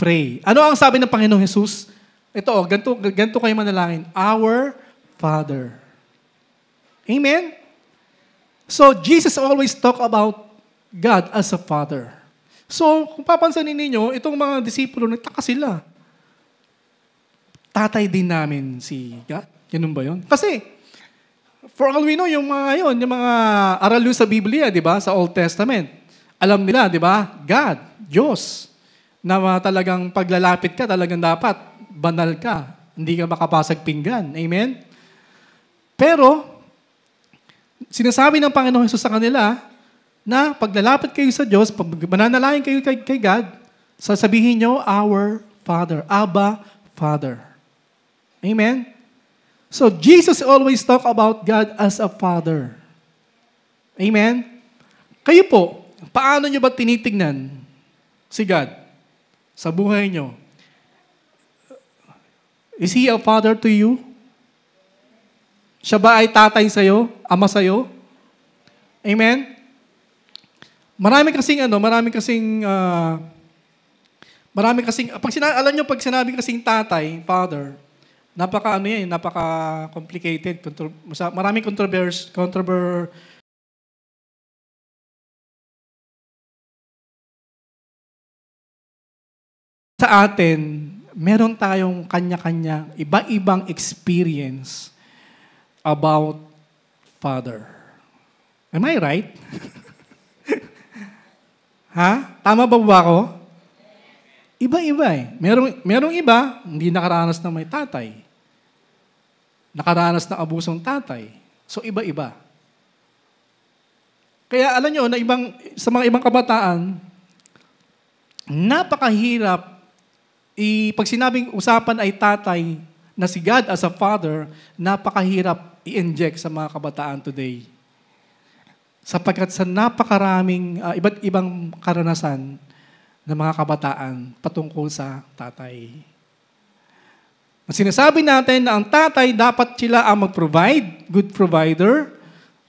pray. Ano ang sabi ng Panginoong Jesus? Ito, ganito kayo manalangin. Our Father. Amen? So, Jesus always talk about God as a Father. So, kung papansanin ninyo, itong mga disipulo, nagtaka sila. Tatay din namin si God. Ganun ba yun? Kasi, for all we know, yung mga aral yun sa Biblia, di ba? Sa Old Testament. Alam nila, di ba? God, Diyos, na talagang paglalapit ka, talagang dapat banal ka. Hindi ka makapasag pinggan. Amen? Pero, sinasabi ng Panginoon Jesus sa kanila na paglalapit kayo sa Diyos, pag mananalangin kayo kay God, sasabihin nyo, our Father, Abba, Father. Amen? So, Jesus always talk about God as a Father. Amen? Kayo po, paano nyo ba tinitignan si God sa buhay nyo, is He a father to you? Siya ba ay tatay sa'yo? Ama sa'yo? Amen? Marami kasing, alam nyo, pag sinabi kasing tatay, father, napaka-complicated. Maraming sa atin, meron tayong kanya-kanya, iba-ibang experience about Father. Am I right? Ha? Tama ba ako? Iba-iba eh. Merong iba, hindi nakaranas na may tatay. Nakaranas ng abusong tatay. So, iba-iba. Kaya alam nyo, sa mga ibang kabataan, napakahirap pag sinabing usapan ay tatay na si God as a father, napakahirap i-inject sa mga kabataan today. Sapagkat sa napakaraming iba't ibang karanasan ng mga kabataan patungkol sa tatay. Sinasabi natin na ang tatay dapat sila ang mag-provide, good provider,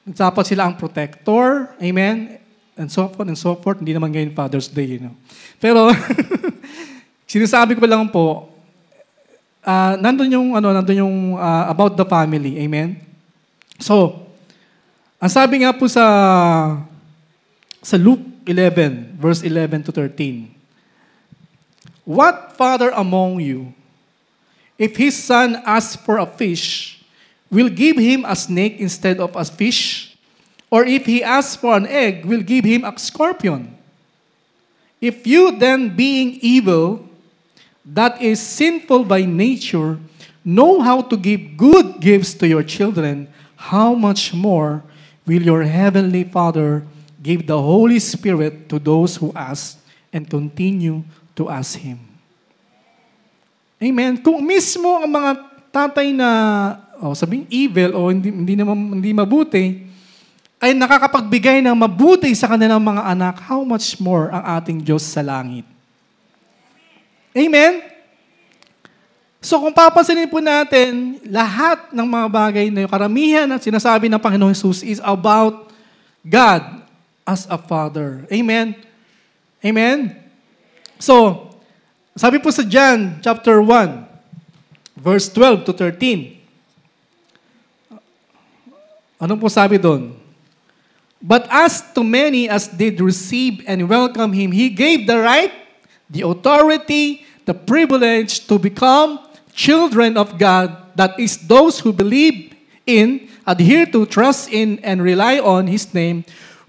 dapat sila ang protector, amen, and so forth. Hindi naman ngayon Father's Day, Pero, sinasabi ko lang po, nandun yung about the family. Amen? So, ang sabi nga po sa Luke 11, verse 11 to 13, "What father among you, if his son asks for a fish, will give him a snake instead of a fish? Or if he asks for an egg, will give him a scorpion? If you then, being evil, that is sinful by nature, know how to give good gifts to your children, how much more will your heavenly Father give the Holy Spirit to those who ask and continue to ask Him." Amen. Kung mismo ang mga tatay na sabing evil o hindi mabuti, ay nakakapagbigay ng mabuti sa kanilang mga anak, how much more ang ating Diyos sa langit? Amen? So kung papansinin po natin, lahat ng mga bagay na yung karamihan na sinasabi ng Panginoong Jesus is about God as a Father. Amen? Amen? So, sabi po sa John chapter 1, verse 12 to 13. Anong po sabi doon? "But as to many as did receive and welcome Him, He gave the right, the authority, the privilege to become children of God, that is, those who believe in, adhere to, trust in, and rely on His name,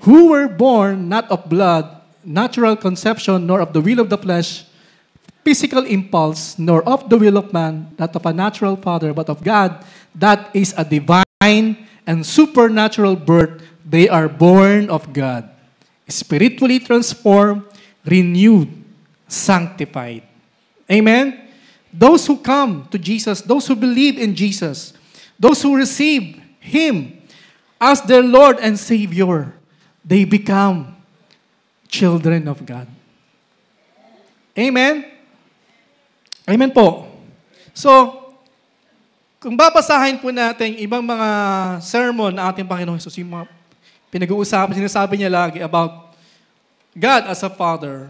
who were born not of blood, natural conception, nor of the will of the flesh, physical impulse, nor of the will of man, not of a natural father, but of God, that is a divine and supernatural birth. They are born of God, spiritually transformed, renewed, sanctified." Amen? Those who come to Jesus, those who believe in Jesus, those who receive Him as their Lord and Savior, they become children of God. Amen? Amen po. So, kung babasahin po natin ibang mga sermon na ating Panginoong Jesus, yung mga pinag-uusapan, sinasabi niya lagi about God as a Father.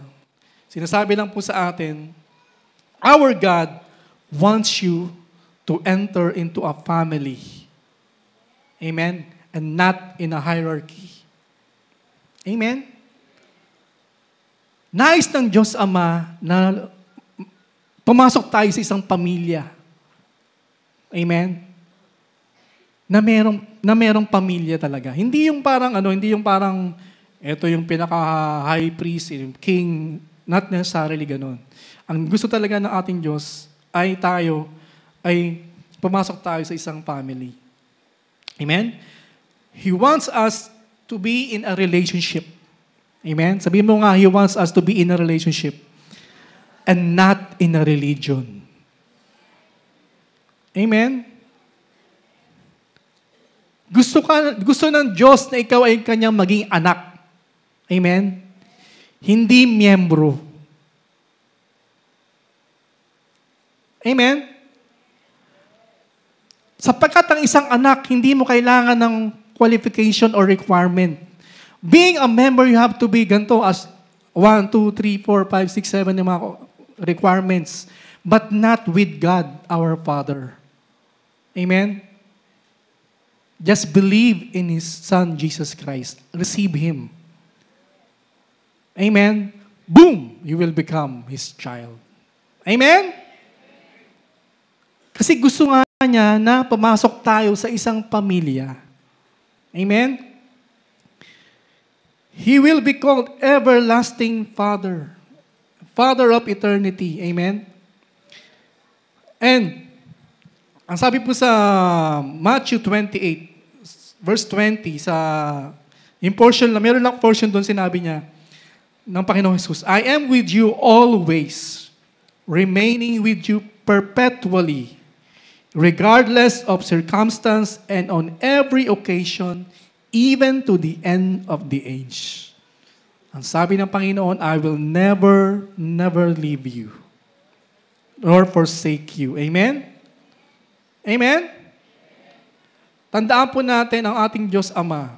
Sinasabi lang po sa atin, our God wants you to enter into a family. Amen? And not in a hierarchy. Amen? Nais ng Diyos Ama na pumasok tayo sa isang pamilya. Amen? Na merong pamilya talaga. Hindi yung parang ito yung pinaka-high priest, yung king, not necessarily ganun. Ang gusto talaga ng ating Diyos ay pumasok tayo sa isang family. Amen? He wants us to be in a relationship. Amen? Sabihin mo nga, He wants us to be in a relationship and not in a religion. Amen? Gusto ng Diyos na ikaw ay kanyang maging anak. Amen? Hindi miyembro. Hindi miyembro. Amen? Sapagkat ang isang anak, hindi mo kailangan ng qualification or requirement. Being a member, you have to be ganito as 1, 2, 3, 4, 5, 6, 7 yung mga requirements. But not with God, our Father. Amen? Just believe in His Son, Jesus Christ. Receive Him. Amen? Boom! You will become His child. Amen? Kasi gusto nga niya na pumasok tayo sa isang pamilya. Amen? He will be called Everlasting Father. Father of eternity. Amen? And, ang sabi po sa Matthew 28, verse 20, yung portion, meron lang portion doon sinabi niya, ng Panginoong Jesus, I am with you always, remaining with you perpetually, regardless of circumstance and on every occasion, even to the end of the age. Ang sabi ng Panginoon, I will never, never leave you, nor forsake you. Amen? Amen? Tandaan po natin ang ating Diyos Ama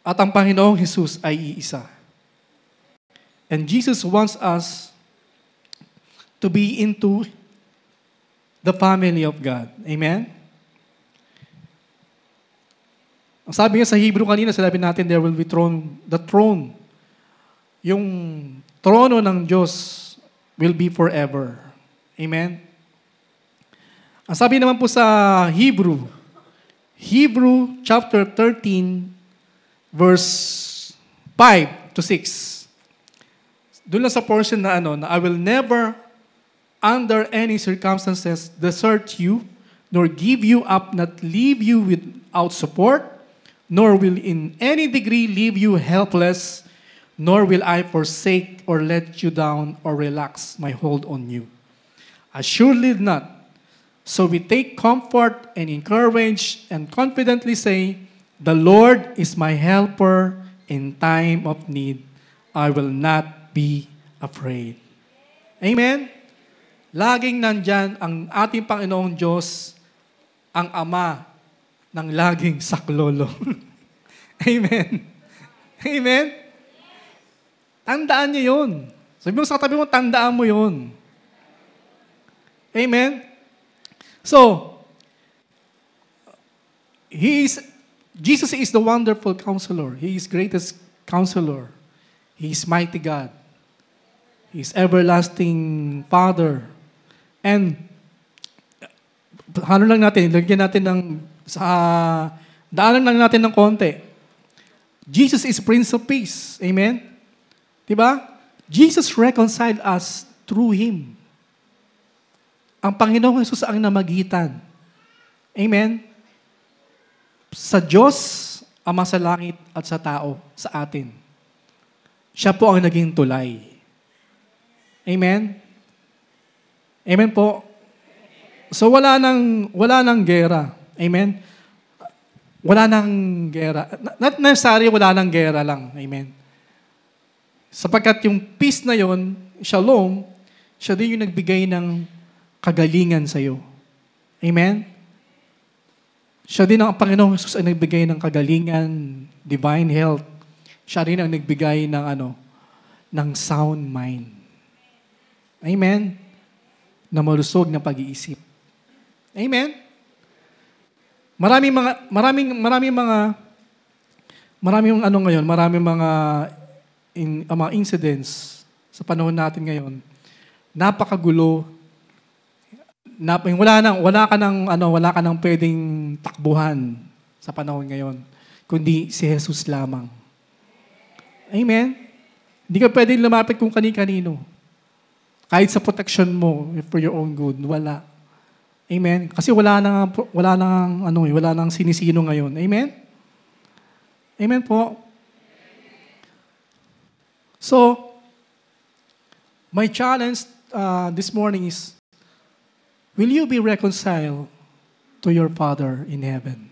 at ang Panginoong Jesus ay iisa. And Jesus wants us to be into the family of God. Amen? Ang sabi nga sa Hebrew kanina, sinabi natin, there will be the throne. Yung trono ng Diyos will be forever. Amen? Ang sabi naman po sa Hebrew chapter 13, verse 5 to 6. Doon lang sa portion na na I will never under any circumstances desert you, nor give you up, not leave you without support, nor will in any degree leave you helpless, nor will I forsake or let you down or relax my hold on you. Assuredly not. So we take comfort and encourage and confidently say, the Lord is my helper in time of need. I will not be afraid. Amen? Laging nandyan ang ating Panginoong Diyos, ang Ama ng laging saklolo. Amen? Amen? Tandaan niyo yun. Sabi mo sa katabi mo, tandaan mo yun. Amen? So, Jesus is the wonderful counselor. He is greatest counselor. He is mighty God. He is everlasting Father. And, lang natin, lagyan natin daanan lang natin ng konti. Jesus is Prince of Peace. Amen? Diba? Jesus reconciled us through Him. Ang Panginoong Jesus ang namagitan. Amen? Sa Diyos, Ama sa langit at sa tao, sa atin. Siya po ang naging tulay. Amen? Amen po? So wala nang gera. Amen? Wala nang gera. Not necessarily wala nang gera lang. Amen? Sapagkat yung peace na yon, shalom, siya din yung nagbigay ng kagalingan sa iyo. Amen? Siya din ang Panginoong Jesus ay nagbigay ng kagalingan, divine health. Siya rin ang nagbigay ng sound mind. Amen? Na malusog na pag-iisip. Amen? Maraming mga incidents sa panahon natin ngayon. Napakagulo. Wala ka nang pwedeng takbuhan sa panahon ngayon, kundi si Jesus lamang. Amen? Hindi ka pwedeng lumapit kung kani-kanino. Kahit sa protection mo, for your own good, wala. Amen? Kasi wala nang sinisino ngayon. Amen? Amen po? So, my challenge this morning is, will you be reconciled to your Father in heaven?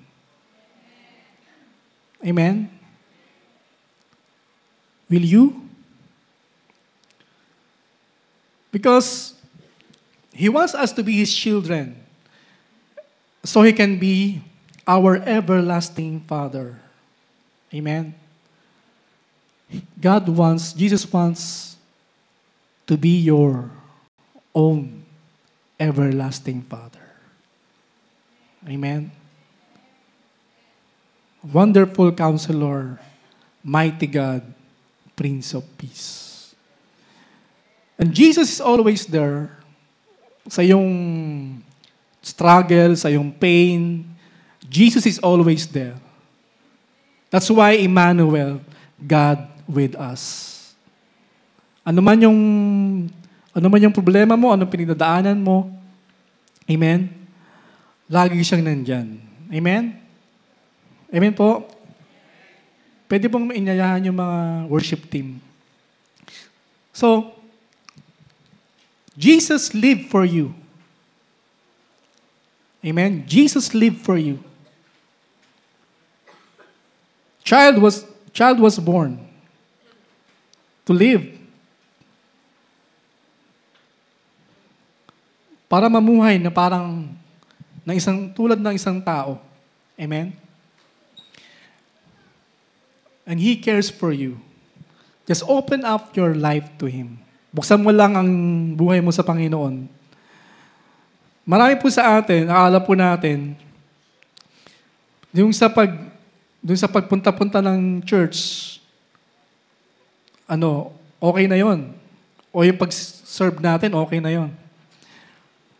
Amen? Will you? Because He wants us to be His children so He can be our everlasting Father. Amen? Jesus wants to be your own everlasting Father. Amen? Wonderful Counselor, Mighty God, Prince of Peace. And Jesus is always there sa iyong struggle, sa iyong pain. Jesus is always there. That's why Emmanuel, God with us. Ano man yung problema mo, anong pinagdadaanan mo, amen? Lagi siyang nandyan. Amen? Amen po? Pwede pong mainyayahan yung mga worship team. So, Jesus lived for you. Amen? Jesus lived for you. Child was born to live. Para mamuhay na parang tulad ng isang tao. Amen? And He cares for you. Just open up your life to Him. Buksan mo lang ang buhay mo sa Panginoon. Marami po sa atin, akala po natin, yung sa pagpunta-punta ng church, okay na yon. O yung pag-serve natin, okay na yon.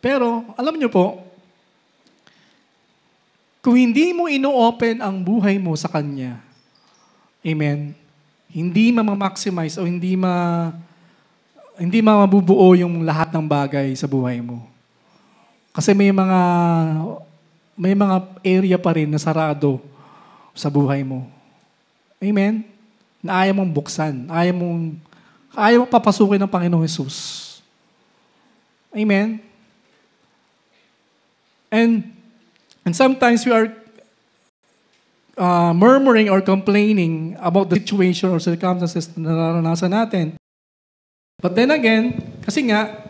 Pero, alam niyo po, kung hindi mo ino-open ang buhay mo sa Kanya, amen, hindi ma-maximize o hindi mabubuo yung lahat ng bagay sa buhay mo. Kasi may mga area pa rin na sarado sa buhay mo. Amen? Na ayaw mong buksan. Ayaw mong papasukin ng Panginoong Hesus. Amen? And sometimes we are murmuring or complaining about the situation or circumstances na nararanasan natin. But then again, kasi nga,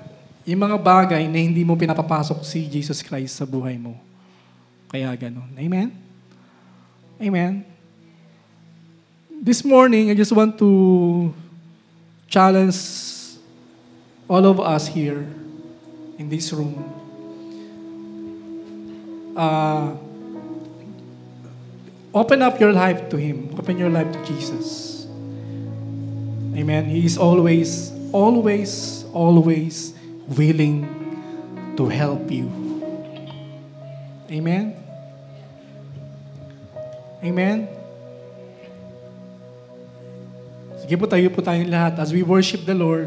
yung mga bagay na hindi mo pinapapasok si Jesus Christ sa buhay mo. Kaya ganun. Amen? Amen? This morning, I just want to challenge all of us here in this room. Open up your life to Him. Open your life to Jesus. Amen? He is always willing to help you. Amen? Amen? Sige po, tayo po tayong lahat as we worship the Lord.